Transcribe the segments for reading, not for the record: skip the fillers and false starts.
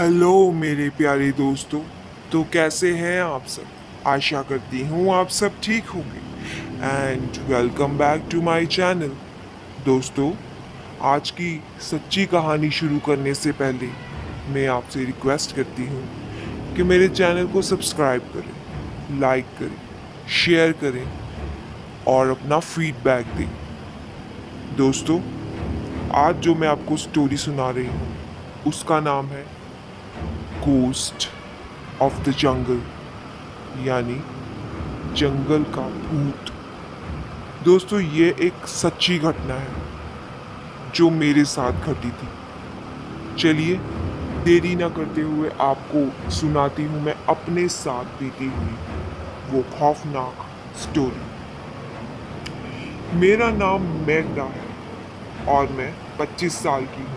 Hello मेरे प्यारे दोस्तों। तो कैसे हैं आप सब? आशा करती हूँ आप सब ठीक होंगे। And welcome back to my channel. दोस्तों, आज की सच्ची कहानी शुरू करने से पहले मैं आपसे रिक्वेस्ट करती हूँ कि मेरे चैनल को सब्सक्राइब करें, लाइक करें, शेयर करें और अपना फीडबैक दें। दोस्तों, आज जो मैं आपको स्टोरी सुना रही हूँ उसका नाम है गोस्ट ऑफ द जंगल, यानी जंगल का भूत। दोस्तों, ये एक सच्ची घटना है जो मेरे साथ घटी थी। चलिए देरी ना करते हुए आपको सुनाती हूँ मैं अपने साथ बीती हुई वो खौफनाक स्टोरी। मेरा नाम मेघना है और मैं 25 साल की हूँ।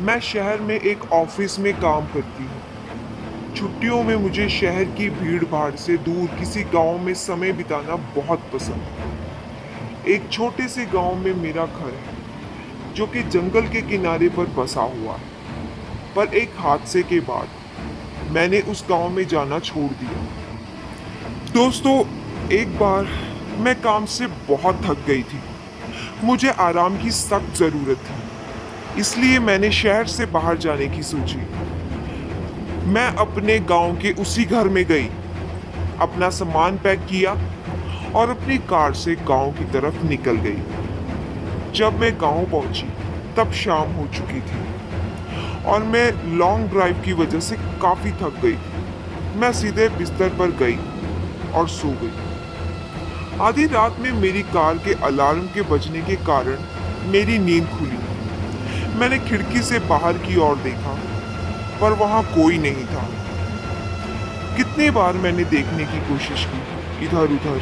मैं शहर में एक ऑफिस में काम करती हूँ। छुट्टियों में मुझे शहर की भीड़ भाड़ से दूर किसी गांव में समय बिताना बहुत पसंद है। एक छोटे से गांव में मेरा घर है जो कि जंगल के किनारे पर बसा हुआ है। पर एक हादसे के बाद मैंने उस गांव में जाना छोड़ दिया। दोस्तों, एक बार मैं काम से बहुत थक गई थी। मुझे आराम की सख्त ज़रूरत थी, इसलिए मैंने शहर से बाहर जाने की सोची। मैं अपने गांव के उसी घर में गई, अपना सामान पैक किया और अपनी कार से गांव की तरफ निकल गई। जब मैं गांव पहुंची तब शाम हो चुकी थी और मैं लॉन्ग ड्राइव की वजह से काफ़ी थक गई थी। मैं सीधे बिस्तर पर गई और सो गई। आधी रात में मेरी कार के अलार्म के बजने के कारण मेरी नींद खुली। मैंने खिड़की से बाहर की ओर देखा पर वहां कोई नहीं था। कितनी बार मैंने देखने की कोशिश की, इधर उधर,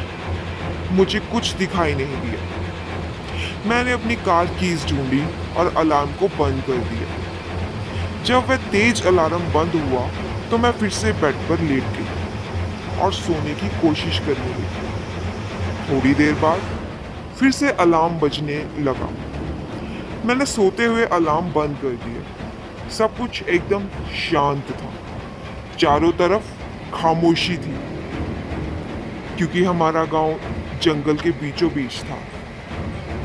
मुझे कुछ दिखाई नहीं दिया। मैंने अपनी कार कीज ढूंढी और अलार्म को बंद कर दिया। जब वह तेज अलार्म बंद हुआ तो मैं फिर से बेड पर लेट गई और सोने की कोशिश करने लगी। थोड़ी देर बाद फिर से अलार्म बजने लगा। मैंने सोते हुए अलार्म बंद कर दिया। सब कुछ एकदम शांत था। चारों तरफ खामोशी थी क्योंकि हमारा गांव जंगल के बीचों बीच था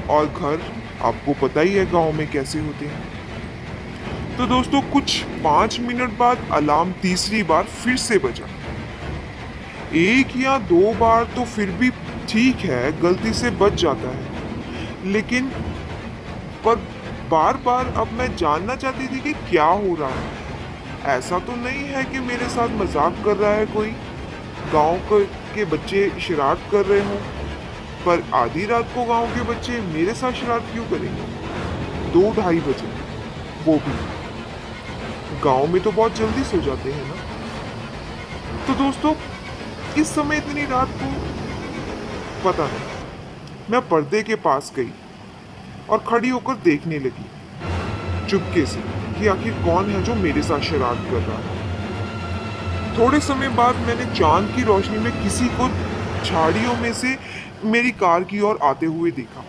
और घर आपको पता ही है गांव में कैसे होते हैं। तो दोस्तों, कुछ 5 मिनट बाद अलार्म तीसरी बार फिर से बजा। एक या दो बार तो फिर भी ठीक है, गलती से बच जाता है, लेकिन पर बार बार अब मैं जानना चाहती थी कि क्या हो रहा है। ऐसा तो नहीं है कि मेरे साथ मजाक कर रहा है कोई, गांव के बच्चे शरारत कर रहे हों। पर आधी रात को गांव के बच्चे मेरे साथ शरारत क्यों करेंगे? 2-2:30 बजे, वो भी गांव में तो बहुत जल्दी सो जाते हैं ना। तो दोस्तों, इस समय इतनी रात को पता नहीं। मैं पर्दे के पास गई और खड़ी होकर देखने लगी चुपके से कि आखिर कौन है जो मेरे साथ शरारत कर रहा है। थोड़े समय बाद मैंने चांद की रोशनी में किसी को झाड़ियों में से मेरी कार की ओर आते हुए देखा।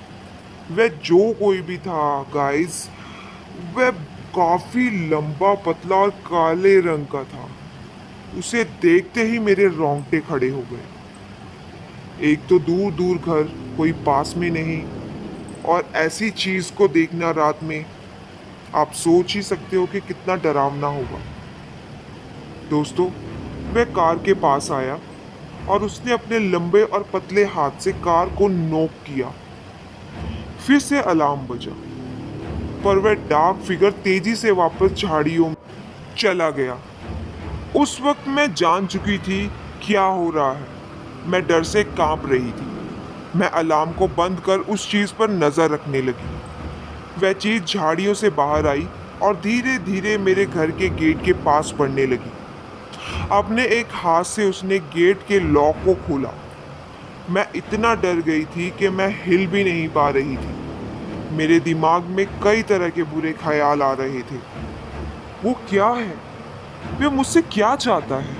वह जो कोई भी था गाइस, वह काफी लंबा, पतला और काले रंग का था। उसे देखते ही मेरे रोंगटे खड़े हो गए। एक तो दूर दूर घर, कोई पास में नहीं, और ऐसी चीज को देखना रात में, आप सोच ही सकते हो कि कितना डरावना होगा। दोस्तों, वह कार के पास आया और उसने अपने लंबे और पतले हाथ से कार को नोक किया। फिर से अलार्म बजा, पर वह डार्क फिगर तेजी से वापस झाड़ियों में चला गया। उस वक्त मैं जान चुकी थी क्या हो रहा है। मैं डर से कांप रही थी। मैं अलार्म को बंद कर उस चीज पर नजर रखने लगी। वह चीज झाड़ियों से बाहर आई और धीरे धीरे मेरे घर के गेट के पास बढ़ने लगी। अपने एक हाथ से उसने गेट के लॉक को खोला। मैं इतना डर गई थी कि मैं हिल भी नहीं पा रही थी। मेरे दिमाग में कई तरह के बुरे ख्याल आ रहे थे। वो क्या है? वह मुझसे क्या चाहता है?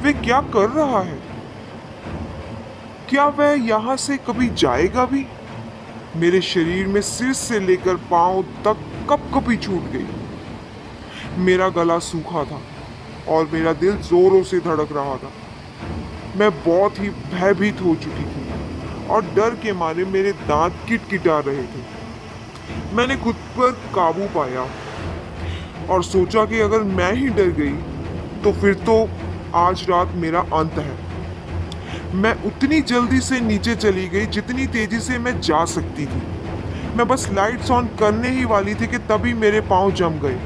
वह क्या कर रहा है? क्या वह यहाँ से कभी जाएगा भी? मेरे शरीर में सिर से लेकर पांव तक कपकपी छूट गई। मेरा गला सूखा था और मेरा दिल जोरों से धड़क रहा था। मैं बहुत ही भयभीत हो चुकी थी और डर के मारे मेरे दांत किटकिटा रहे थे। मैंने खुद पर काबू पाया और सोचा कि अगर मैं ही डर गई तो फिर तो आज रात मेरा अंत है। मैं उतनी जल्दी से नीचे चली गई जितनी तेजी से मैं जा सकती थी। मैं बस लाइट्स ऑन करने ही वाली थी कि तभी मेरे पांव जम गए।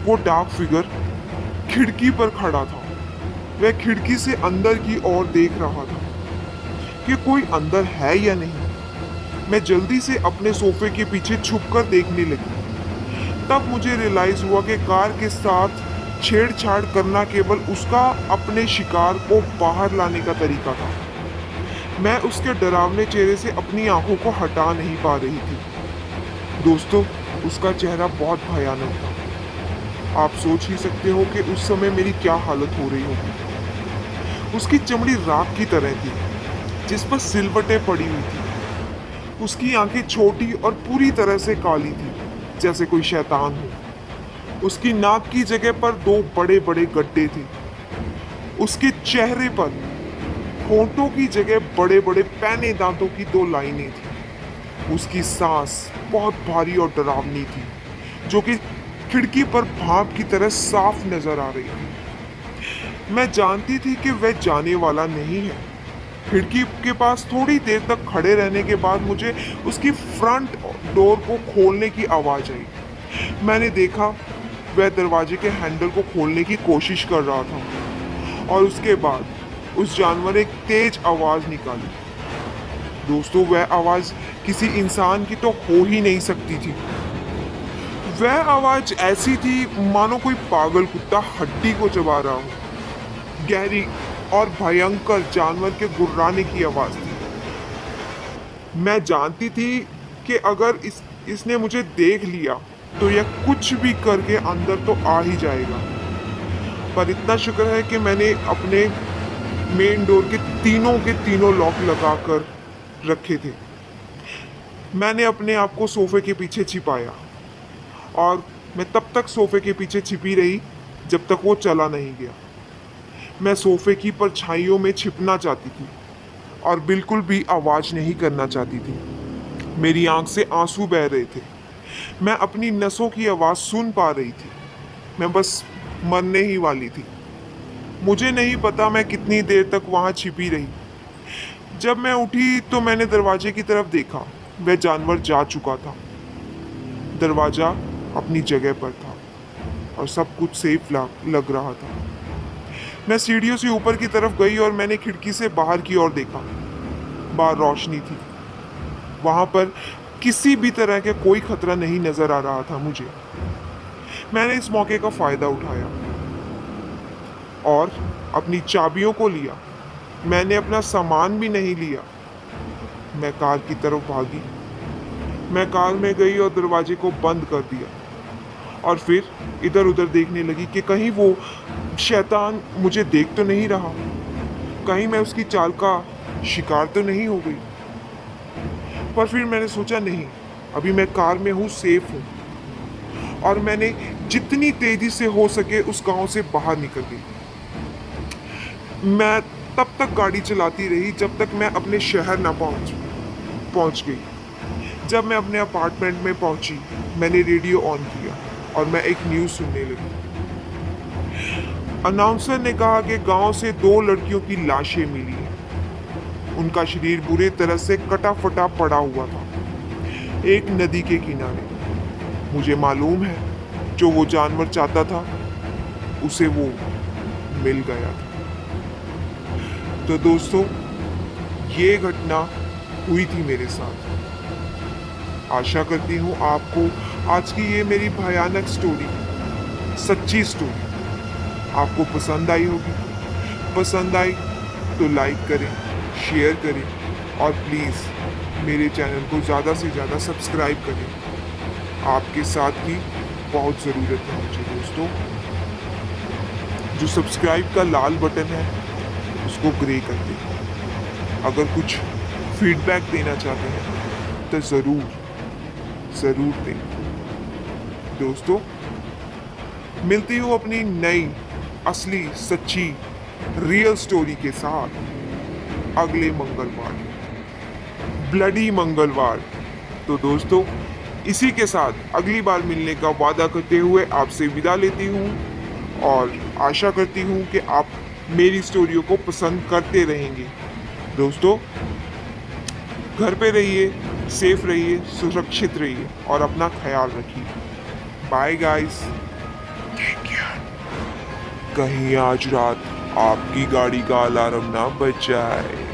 वो डार्क फिगर खिड़की पर खड़ा था। वह खिड़की से अंदर की ओर देख रहा था कि कोई अंदर है या नहीं। मैं जल्दी से अपने सोफे के पीछे छुपकर देखने लगी। तब मुझे रियलाइज हुआ कि कार के साथ छेड़छाड़ करना केवल उसका अपने शिकार को बाहर लाने का तरीका था। मैं उसके डरावने चेहरे से अपनी आंखों को हटा नहीं पा रही थी। दोस्तों, उसका चेहरा बहुत भयानक था। आप सोच ही सकते हो कि उस समय मेरी क्या हालत हो रही होगी। उसकी चमड़ी राख की तरह थी जिस पर सिलवटें पड़ी हुई थी। उसकी आंखें छोटी और पूरी तरह से काली थी, जैसे कोई शैतान हो। उसकी नाक की जगह पर दो बड़े बड़े गड्ढे थे। उसके चेहरे पर होंठों की जगह बड़े बड़े पैने दांतों की दो लाइनें थी। उसकी सांस बहुत भारी और डरावनी थी, जो कि खिड़की पर भाप की तरह साफ नजर आ रही थी। मैं जानती थी कि वह जाने वाला नहीं है। खिड़की के पास थोड़ी देर तक खड़े रहने के बाद मुझे उसकी फ्रंट डोर को खोलने की आवाज़ आई। मैंने देखा वह दरवाजे के हैंडल को खोलने की कोशिश कर रहा था और उसके बाद उस जानवर ने एक तेज आवाज़ निकाली। दोस्तों, वह आवाज़ किसी इंसान की तो हो ही नहीं सकती थी। वह आवाज़ ऐसी थी मानो कोई पागल कुत्ता हड्डी को चबा रहा हो। गहरी और भयंकर जानवर के गुर्राने की आवाज़ थी। मैं जानती थी कि अगर इसने मुझे देख लिया तो यह कुछ भी करके अंदर तो आ ही जाएगा। पर इतना शुक्र है कि मैंने अपने मेन डोर के तीनों लॉक लगाकर रखे थे। मैंने अपने आप को सोफे के पीछे छिपाया और मैं तब तक सोफे के पीछे छिपी रही जब तक वो चला नहीं गया। मैं सोफे की परछाइयों में छिपना चाहती थी और बिल्कुल भी आवाज़ नहीं करना चाहती थी। मेरी आंख से आंसू बह रहे थे। मैं अपनी नसों की आवाज़ सुन पा रही थी। मैं बस मरने ही वाली थी। मुझे नहीं पता मैं कितनी देर तक वहाँ छिपी रही। जब मैं उठी तो मैंने दरवाजे की तरफ देखा। वह जानवर जा चुका था। दरवाज़ा अपनी जगह पर था और सब कुछ सेफ लग रहा था। मैं सीढ़ियों से ऊपर की तरफ गई और मैंने खिड़की से बाहर की ओर देखा। बाहर रोशनी थी। वहाँ पर किसी भी तरह का कोई खतरा नहीं नजर आ रहा था मुझे। मैंने इस मौके का फ़ायदा उठाया और अपनी चाबियों को लिया। मैंने अपना सामान भी नहीं लिया। मैं कार की तरफ भागी। मैं कार में गई और दरवाजे को बंद कर दिया और फिर इधर उधर देखने लगी कि कहीं वो शैतान मुझे देख तो नहीं रहा, कहीं मैं उसकी चाल का शिकार तो नहीं हो गई। पर फिर मैंने सोचा नहीं, अभी मैं कार में हूँ, सेफ हूँ। और मैंने जितनी तेजी से हो सके उस गांव से बाहर निकल गई। मैं तब तक गाड़ी चलाती रही जब तक मैं अपने शहर ना पहुंच गई। जब मैं अपने अपार्टमेंट में पहुंची, मैंने रेडियो ऑन किया और मैं एक न्यूज़ सुनने लगी। अनाउंसर ने कहा कि गांव से 2 लड़कियों की लाशें मिली हैं। उनका शरीर बुरी तरह से कटा फटा पड़ा हुआ था, एक नदी के किनारे। मुझे मालूम है, जो वो जानवर चाहता था उसे वो मिल गया था। तो दोस्तों, ये घटना हुई थी मेरे साथ। आशा करती हूँ आपको आज की ये मेरी भयानक स्टोरी, सच्ची स्टोरी आपको पसंद आई होगी। पसंद आई तो लाइक करें, शेयर करें और प्लीज़ मेरे चैनल को ज़्यादा से ज़्यादा सब्सक्राइब करें। आपके साथ की बहुत ज़रूरत है मुझे दोस्तों। जो सब्सक्राइब का लाल बटन है उसको ग्रे कर दें। अगर कुछ फीडबैक देना चाहते हैं तो ज़रूर दें दोस्तों। मिलती हूँ अपनी नई असली सच्ची रियल स्टोरी के साथ अगले मंगलवार, ब्लडी मंगलवार। तो दोस्तों, इसी के साथ अगली बार मिलने का वादा करते हुए आपसे विदा लेती हूँ और आशा करती हूँ कि आप मेरी स्टोरियों को पसंद करते रहेंगे। दोस्तों, घर पे रहिए, सेफ रहिए, सुरक्षित रहिए और अपना ख्याल रखिए। Bye guys, take care. कहीं आज रात आपकी गाड़ी का अलार्म ना बज जाए।